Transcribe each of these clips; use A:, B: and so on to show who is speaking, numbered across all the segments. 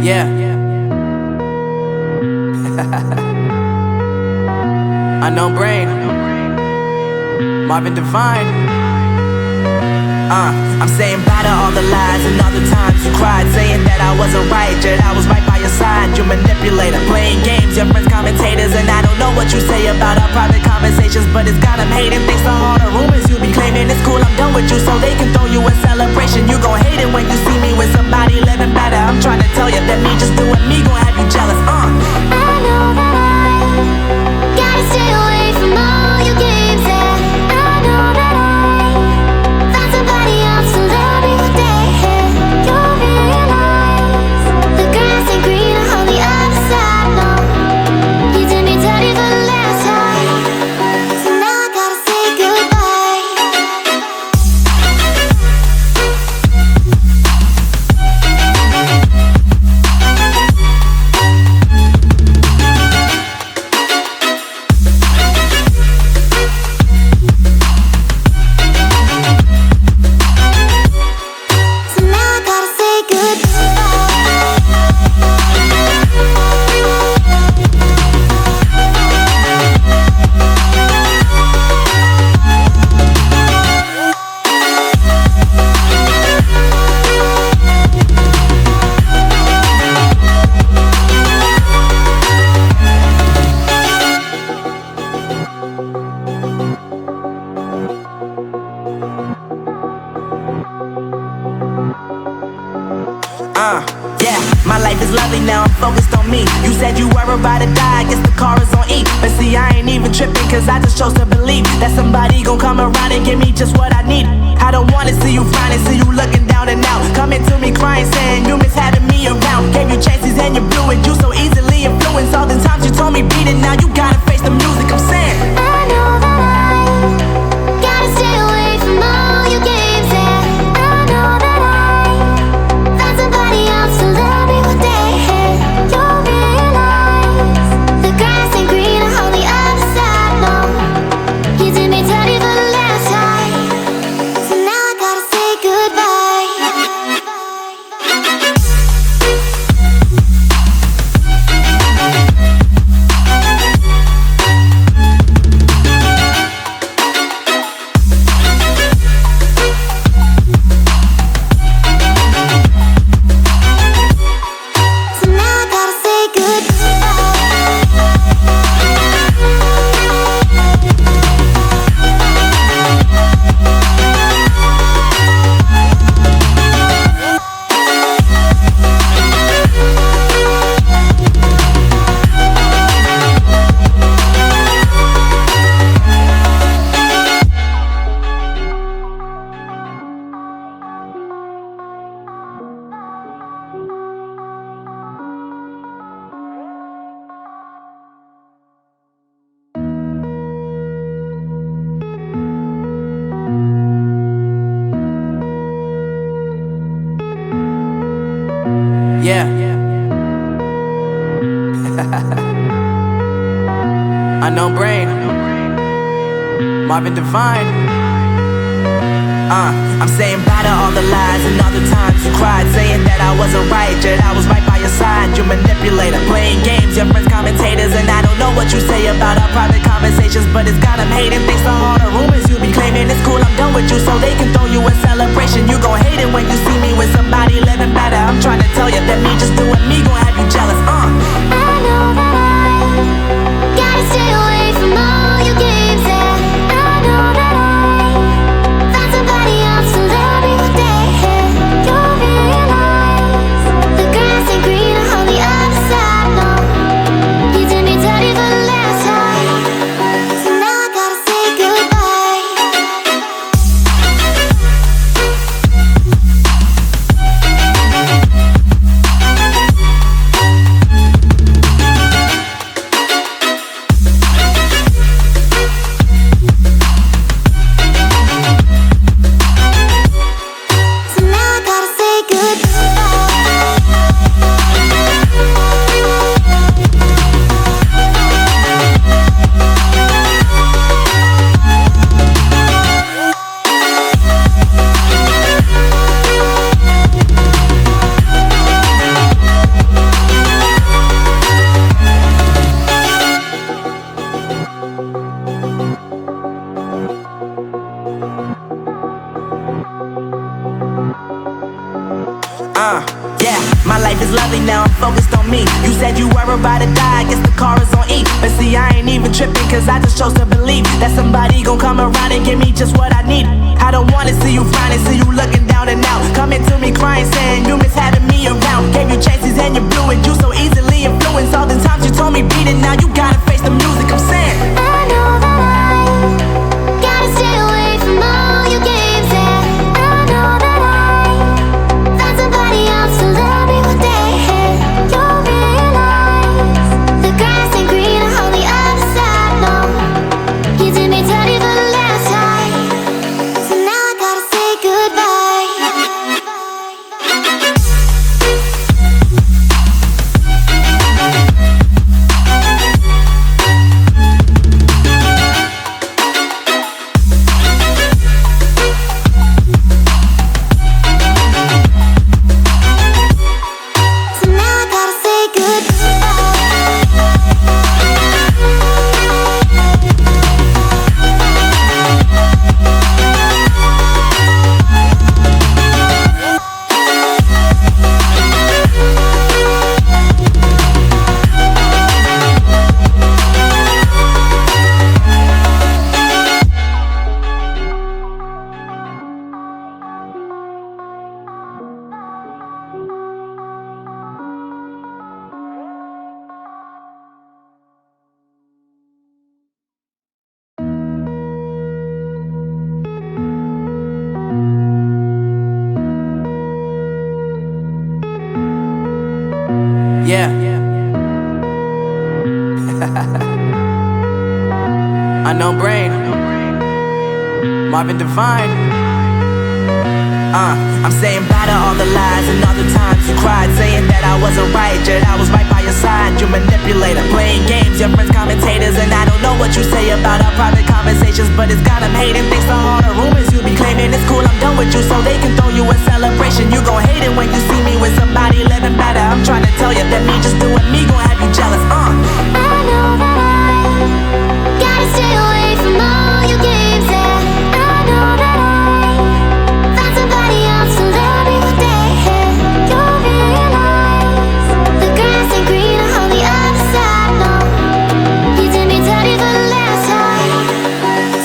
A: Yeah. Unknownbrain. Marvindivine. I'm saying bye to all the lies and all the times you cried, saying that I wasn't right, yet I was right by your side. You manipulator, playing games, your friends commentators, and I don't know what you say about our private conversations, but it's got them hating. Thanks to all the rumors you be claiming. It's cool, I'm done with you, so they can throw you a celebration. You gon' hate it when you see me with somebody living better. I'm trying to tell you that me just doing me gon' have you jealous.
B: I know that I gotta stay away from all your games, yeah. I know that I found somebody else to love me one day. You'll realize the grass ain't greener on the other side, no. You did me dirty for the last time, so now I gotta say goodbye. So now I gotta say
A: Yeah, my life is lovely now, I'm focused on me. You said you were about to die, I guess the car is on E. But see, I ain't even tripping, cause I just chose to believe that somebody gon' come around and give me just what I need. I don't wanna see you finding, see you looking down and out, coming to me crying, saying you miss having me around. Gave you chances and you blew it, you so easily influenced. All the times you told me beat it, now you gotta face the music. I'm saying
B: I know that I gotta stay away from all your games, yeah. I know that I found somebody else to love me one day. You'll realize the grass ain't greener on the other side, no. You did me dirty for the last time, so now I gotta say goodbye. So now I gotta say
A: yeah. Unknownbrain. Marvindivine. I'm saying bye to all the lies and all the times you cried, saying that I wasn't right, yet I was right by your side. You manipulator, playing games, your friends commentators, and I don't know what you say about our private conversations, but it's got them hating. Thanks to all the rumors you be claiming. It's cool, I'm done with you, so they can throw you a celebration. You gon' hate it when you see me with somebody living better. I'm trying to tell you that me just doing me gon' have you jealous.
B: I know that I gotta stay away from all your games, yeah. I know that I found somebody else to love me one day. You'll realize the grass ain't greener on the other side, no. You did me dirty for the last time, so now I gotta say goodbye.
A: is lovely, now I'm focused on me. You said you were about to die, I guess the car is on E. But see, I ain't even tripping, cause I just chose to believe that somebody gon' come around and give me just what I need. I don't wanna see you frowning, see you looking down and out, coming to me crying, saying you miss having me around. Gave you chances and you blew it, you so easily influenced. All the times you told me beat it, now you gotta face the music, I'm saying
B: I know that I gotta stay away from all your games, yeah. I know that I found somebody else to love me one day, yeah. You'll realize the grass ain't greener on the other side, no. You did me dirty for the last time, so now I gotta say goodbye. So now I gotta say goodbye.
A: yeah. Unknownbrain, Marvindivine. I'm saying bye to all the lies and all the times you cried, saying that I wasn't right, yet I was right by your side. You manipulator, playing games, your friends commentators, and I don't know what you say about our private conversations, but it's got them hating. Thanks to all the rumors you be claiming. It's cool, I'm done with you, so they can throw you a celebration. You gon' hate it when you see me with somebody living better. I'm trying to tell you that me just doing me gon' have you jealous.
B: I know that I gotta stay away from all your games, yeah. I know that I found somebody else to love me one day, yeah. You'll realize the grass ain't greener on the other side, no. You did me dirty for the last time,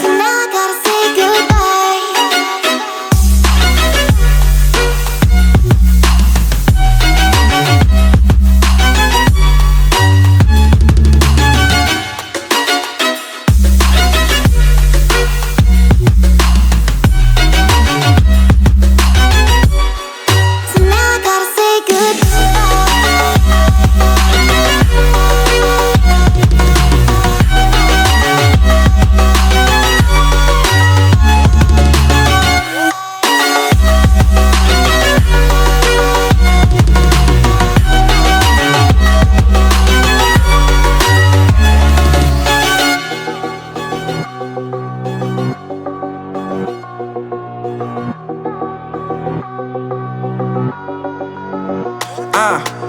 B: so now I gotta say goodbye. So now I gotta say goodbye.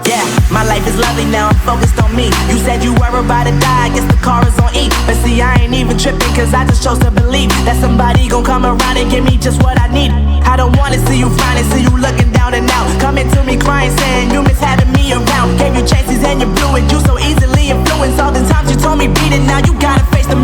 A: Yeah, my life is lovely now, I'm focused on me. You said you were about to die, I guess the car is on E. But see, I ain't even tripping, cause I just chose to believe that somebody gon' come around and give me just what I need. I don't wanna see you frowning, see you looking down and out, coming to me crying, saying you miss having me around. Gave you chances and you blew it, you so easily influenced. All the times you told me beat it, now you gotta face the